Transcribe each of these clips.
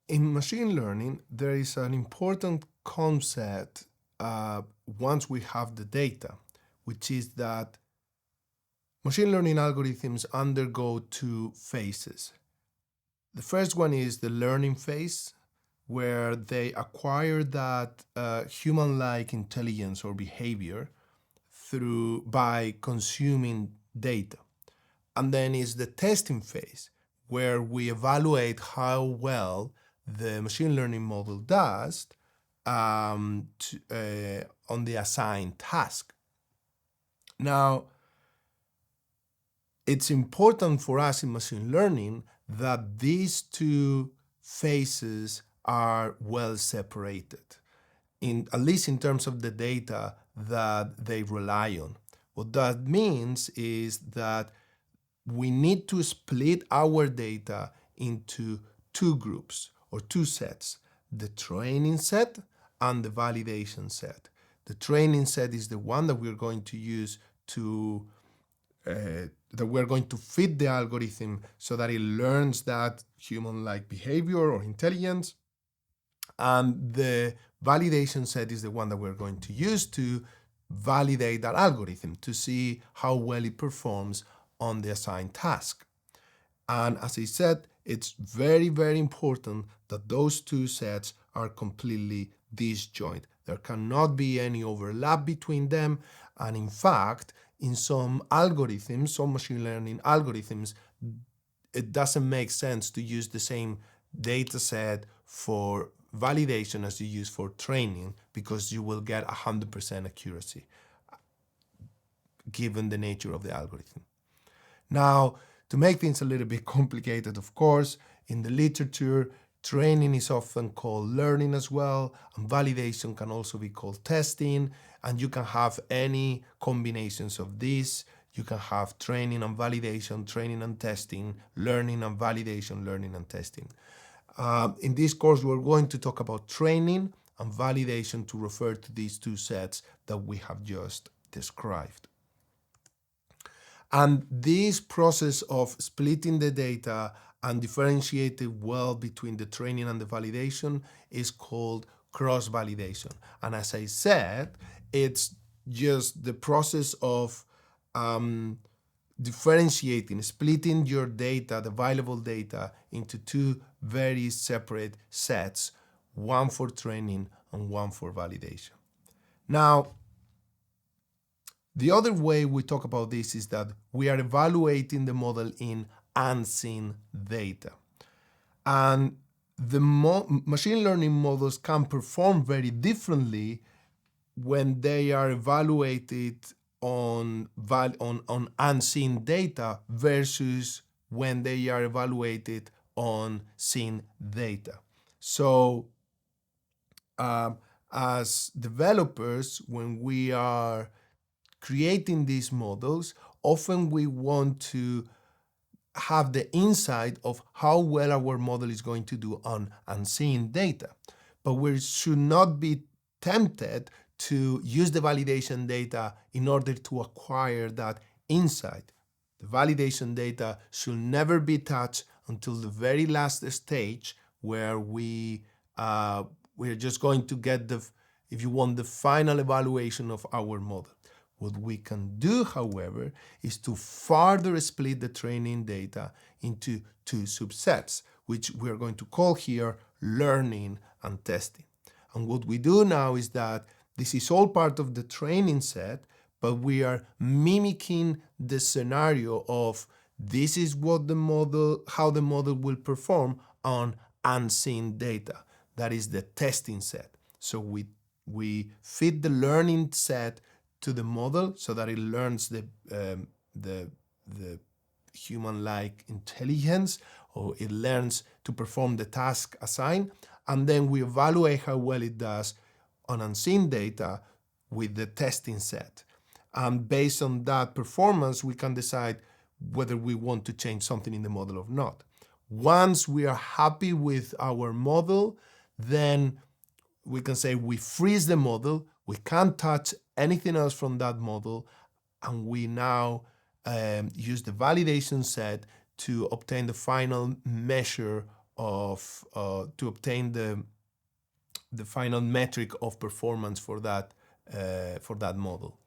In machine learning, there is an important concept once we have the data, which is that machine learning algorithms undergo two phases. The first one is the learning phase, where they acquire that human-like intelligence or behavior by consuming data. And then is the testing phase, where we evaluate how well the machine learning model does on the assigned task. Now, it's important for us in machine learning that these two phases are well separated, at least in terms of the data that they rely on. What that means is that we need to split our data into two groups or two sets, the training set and the validation set. The training set is the one that we're going to use to that we're going to fit the algorithm so that it learns that human-like behavior or intelligence. And the validation set is the one that we're going to use to validate that algorithm to see how well it performs on the assigned task. And as I said, it's very, very important that those two sets are completely disjoint. There cannot be any overlap between them. And in fact, in some algorithms, some machine learning algorithms, it doesn't make sense to use the same data set for validation as you use for training, because you will get 100% accuracy given the nature of the algorithm. Now, to make things a little bit complicated, of course, in the literature, training is often called learning as well, and validation can also be called testing, and you can have any combinations of these. You can have training and validation, training and testing, learning and validation, learning and testing. In this course, we're going to talk about training and validation to refer to these two sets that we have just described. And this process of splitting the data and differentiating well between the training and the validation is called cross-validation. And as I said, it's just the process of differentiating, splitting your data, the available data, into two very separate sets, one for training and one for validation. Now, the other way we talk about this is that we are evaluating the model in unseen data. And the machine learning models can perform very differently when they are evaluated on unseen data versus when they are evaluated on seen data. So as developers, when we are creating these models, often we want to have the insight of how well our model is going to do on unseen data. But we should not be tempted to use the validation data in order to acquire that insight. The validation data should never be touched until the very last stage, where we're just going to get the final evaluation of our model. What we can do, however, is to further split the training data into two subsets, which we're going to call here learning and testing. And what we do now is that this is all part of the training set, but we are mimicking the scenario of this is how the model will perform on unseen data. That is the testing set. So we fit the learning set to the model so that it learns the human-like intelligence, or it learns to perform the task assigned, and then we evaluate how well it does on unseen data with the testing set. And based on that performance, we can decide whether we want to change something in the model or not. Once we are happy with our model, then we can say we freeze the model, we can't touch anything else from that model, and we now use the validation set to obtain the final measure of to obtain the final metric of performance for that model.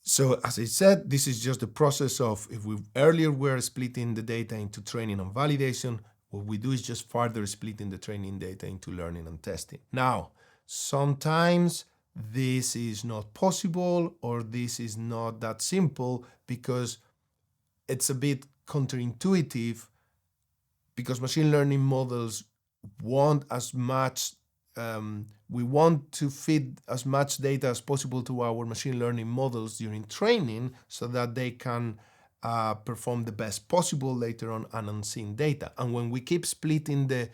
So as I said, this is just the process of, if we earlier were splitting the data into training and validation, what we do is just further splitting the training data into learning and testing. Now, sometimes this is not possible, or this is not that simple, because it's a bit counterintuitive, because machine learning models want as much, we want to feed as much data as possible to our machine learning models during training so that they can perform the best possible later on unseen data. And when we keep splitting the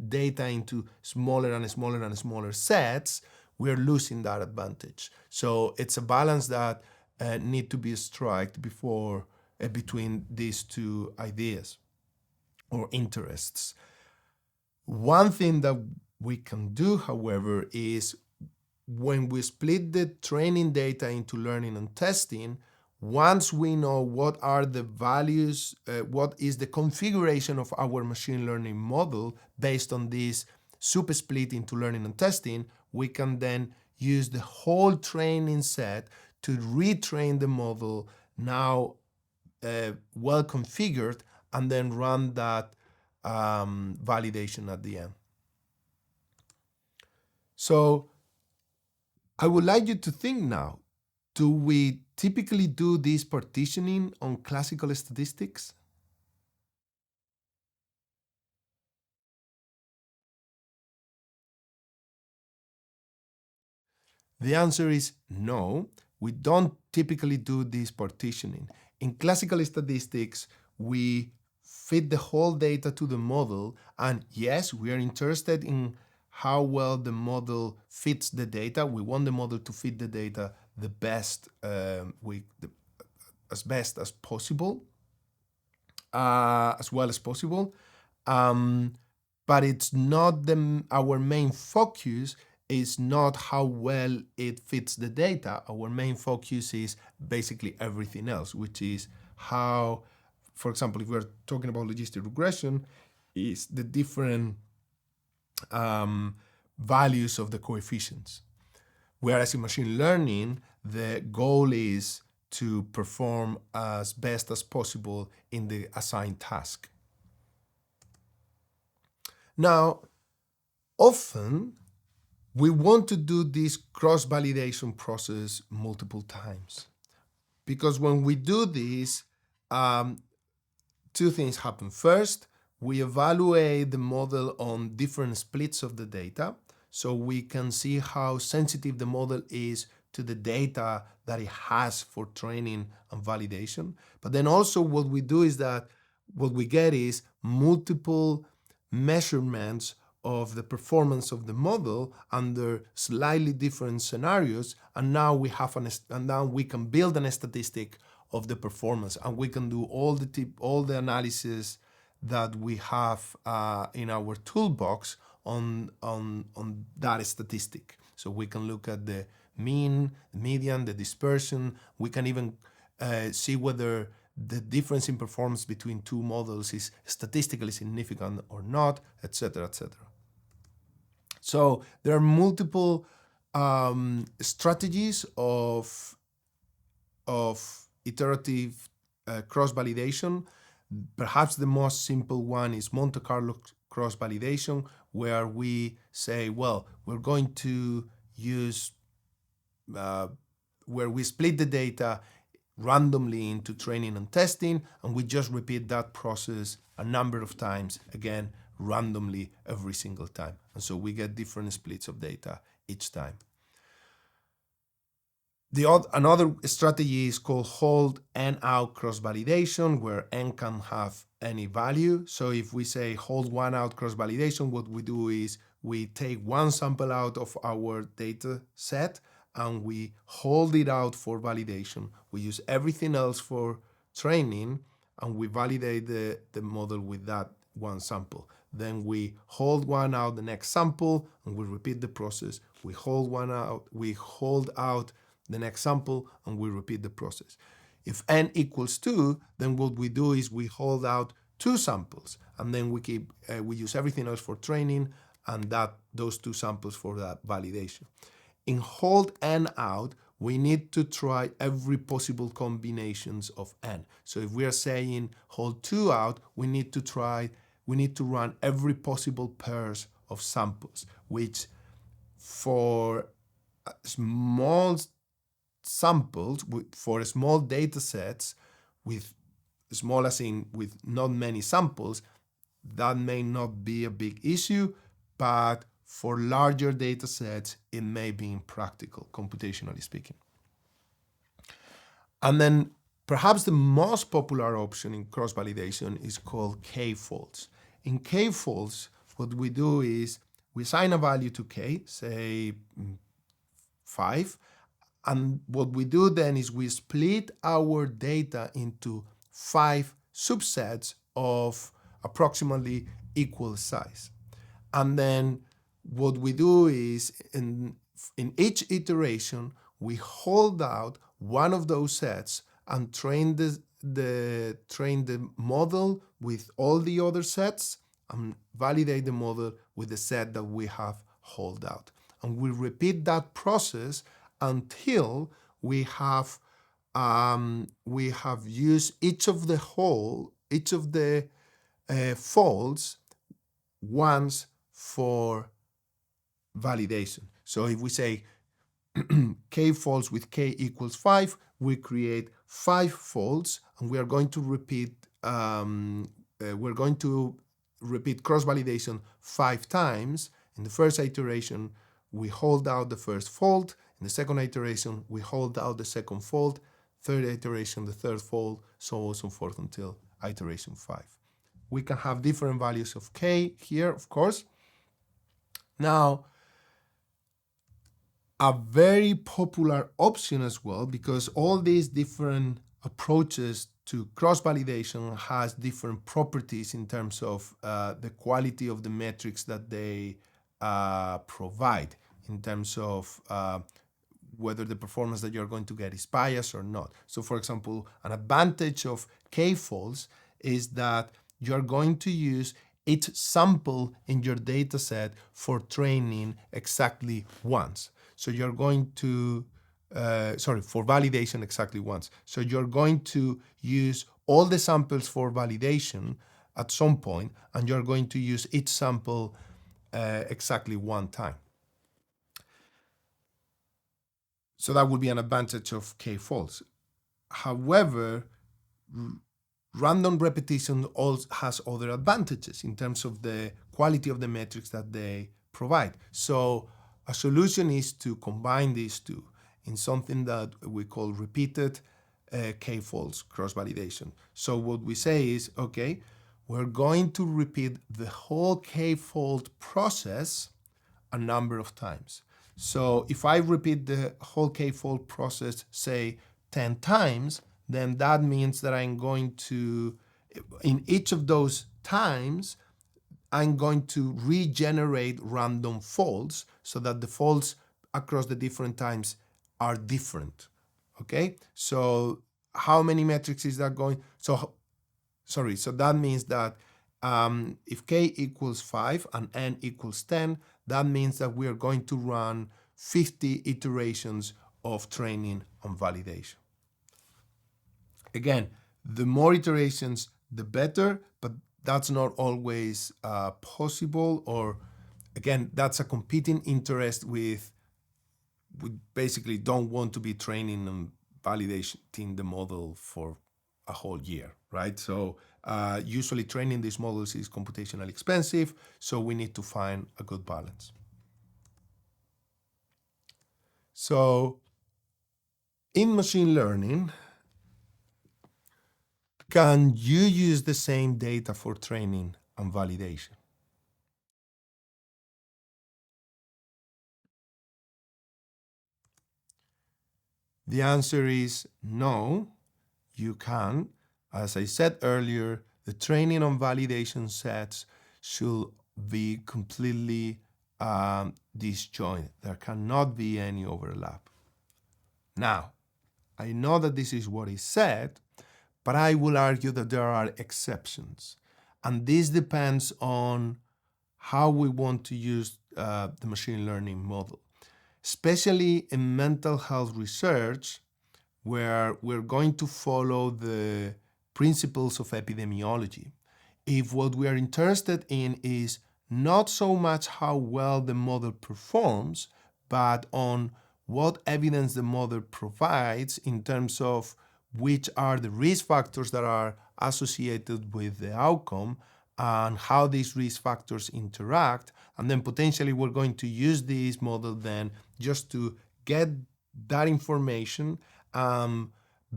data into smaller and smaller and smaller sets, we're losing that advantage. So it's a balance that need to be struck before between these two ideas or interests. One thing that we can do, however, is when we split the training data into learning and testing, once we know what are the values, what is the configuration of our machine learning model based on this super split into learning and testing, we can then use the whole training set to retrain the model now well configured, and then run that validation at the end. So I would like you to think now, do we typically do this partitioning on classical statistics? The answer is no. We don't typically do this partitioning. In classical statistics, we feed the whole data to the model, and yes, we are interested in how well the model fits the data. We want the model to fit the data the best, as best as possible, as well as possible. But it's not our main focus is not how well it fits the data. Our main focus is basically everything else, which is how, for example, if we're talking about logistic regression, is the different values of the coefficients. Whereas in machine learning, the goal is to perform as best as possible in the assigned task. Now, often we want to do this cross-validation process multiple times, because when we do this, two things happen. First, we evaluate the model on different splits of the data, so we can see how sensitive the model is to the data that it has for training and validation. But then also what we do is that what we get is multiple measurements of the performance of the model under slightly different scenarios, and now we have and now we can build a statistic of the performance, and we can do all the analysis that we have in our toolbox on that statistic. So we can look at the mean, the median, the dispersion. We can even see whether the difference in performance between two models is statistically significant or not, etc., etc. So there are multiple strategies of iterative cross-validation. Perhaps the most simple one is Monte Carlo cross-validation, where we say, well, we're going to use, where we split the data randomly into training and testing, and we just repeat that process a number of times, again, randomly every single time. And so we get different splits of data each time. Another strategy is called hold n out cross-validation, where n can have any value. So if we say hold one out cross-validation, what we do is we take one sample out of our data set and we hold it out for validation. We use everything else for training, and we validate the model with that one sample. Then we hold one out the next sample, and we repeat the process. We hold one out, we hold out the next sample, and we repeat the process. If n equals 2, then what we do is we hold out 2 samples, and then we use everything else for training, and those 2 samples for that validation. In hold n out, we need to try every possible combinations of n. So if we are saying hold 2 out, we need to run every possible pairs of samples, which for small samples, for small data sets, with small as in with not many samples, that may not be a big issue, but for larger data sets, it may be impractical, computationally speaking. And then perhaps the most popular option in cross-validation is called k-folds. In k-folds, what we do is we assign a value to k, say 5, and what we do then is we split our data into 5 subsets of approximately equal size. And then what we do is in each iteration, we hold out one of those sets and train the model with all the other sets and validate the model with the set that we have hold out. And we repeat that process until we have used each of the folds once for validation. So if we say k folds with k equals 5, we create 5 folds, and we are going to repeat cross-validation 5 times. In the first iteration, we hold out the first fold. In the second iteration, we hold out the second fold. Third iteration, the third fold, so on and so forth until iteration 5. We can have different values of k here, of course. Now, a very popular option as well, because all these different approaches to cross-validation has different properties in terms of the quality of the metrics that they provide, in terms of whether the performance that you're going to get is biased or not. So for example, an advantage of k-folds is that you're going to use each sample in your data set for training exactly once. So you're going to, for validation exactly once. So you're going to use all the samples for validation at some point, and you're going to use each sample exactly one time. So that would be an advantage of k-folds. However, random repetition also has other advantages in terms of the quality of the metrics that they provide. So a solution is to combine these two in something that we call repeated k-folds cross-validation. So what we say is, okay, we're going to repeat the whole k-fold process a number of times. So if I repeat the whole k-fold process, say 10 times, then that means that I'm going to, in each of those times, I'm going to regenerate random folds so that the folds across the different times are different. Okay, so how many metrics is that going? So that means that if k equals 5 and n equals 10, that means that we are going to run 50 iterations of training and validation. Again, the more iterations, the better, but that's not always possible, or again, that's a competing interest with we basically don't want to be training and validating the model for a whole year, right? So usually training these models is computationally expensive, so we need to find a good balance. So in machine learning, can you use the same data for training and validation? The answer is no, you can. As I said earlier, the training and validation sets should be completely disjoint. There cannot be any overlap. Now, I know that this is what is said, but I will argue that there are exceptions. And this depends on how we want to use the machine learning model, especially in mental health research, where we're going to follow the principles of epidemiology. If what we are interested in is not so much how well the model performs, but on what evidence the model provides in terms of which are the risk factors that are associated with the outcome and how these risk factors interact. And then potentially we're going to use this model then just to get that information,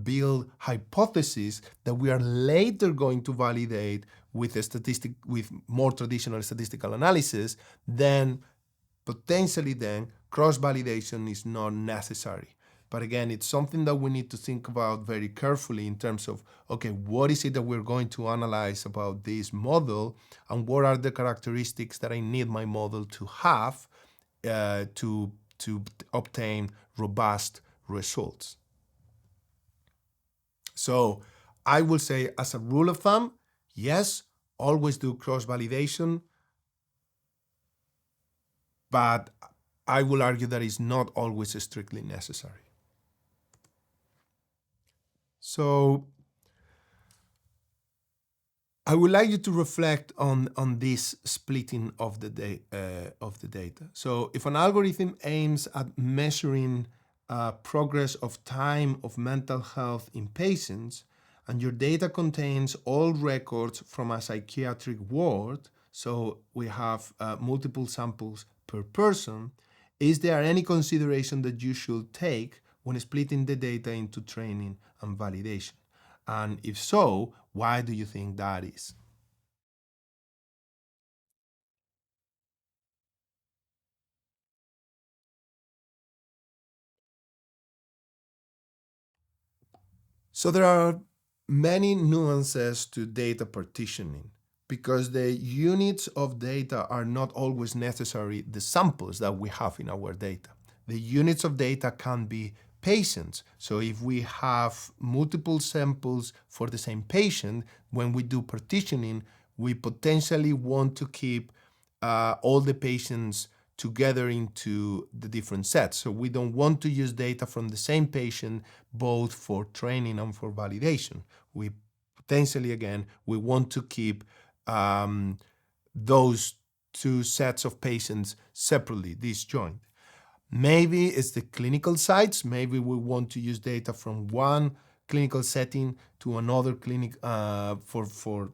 build hypotheses that we are later going to validate with more traditional statistical analysis. Then potentially then cross-validation is not necessary. But again, it's something that we need to think about very carefully in terms of, okay, what is it that we're going to analyze about this model, and what are the characteristics that I need my model to have to obtain robust results. So I will say, as a rule of thumb, yes, always do cross-validation, but I will argue that it's not always strictly necessary. So I would like you to reflect on this splitting of the data. So if an algorithm aims at measuring progress of time of mental health in patients, and your data contains all records from a psychiatric ward, so we have multiple samples per person, is there any consideration that you should take when splitting the data into training and validation? And if so, why do you think that is? So there are many nuances to data partitioning, because the units of data are not always necessarily the samples that we have in our data. The units of data can be patients. So if we have multiple samples for the same patient, when we do partitioning, we potentially want to keep all the patients together into the different sets. So we don't want to use data from the same patient both for training and for validation. We potentially, again, we want to keep those two sets of patients separately, disjoint. Maybe it's the clinical sites. Maybe we want to use data from one clinical setting to another clinic for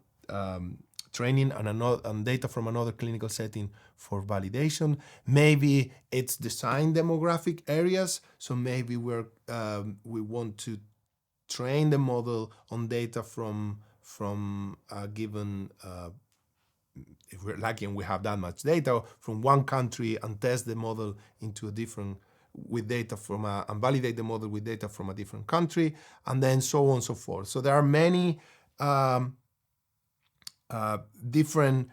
training, and data from another clinical setting for validation. Maybe it's design demographic areas. So maybe we want to train the model on data from a given if we're lucky and we have that much data from one country, and test the model into a different with data from and validate the model with data from a different country, and then so on and so forth. So there are many different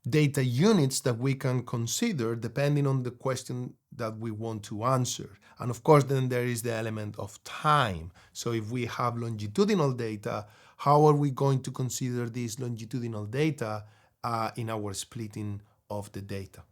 data units that we can consider depending on the question that we want to answer. And of course, then there is the element of time. So if we have longitudinal data, how are we going to consider this longitudinal data in our splitting of the data?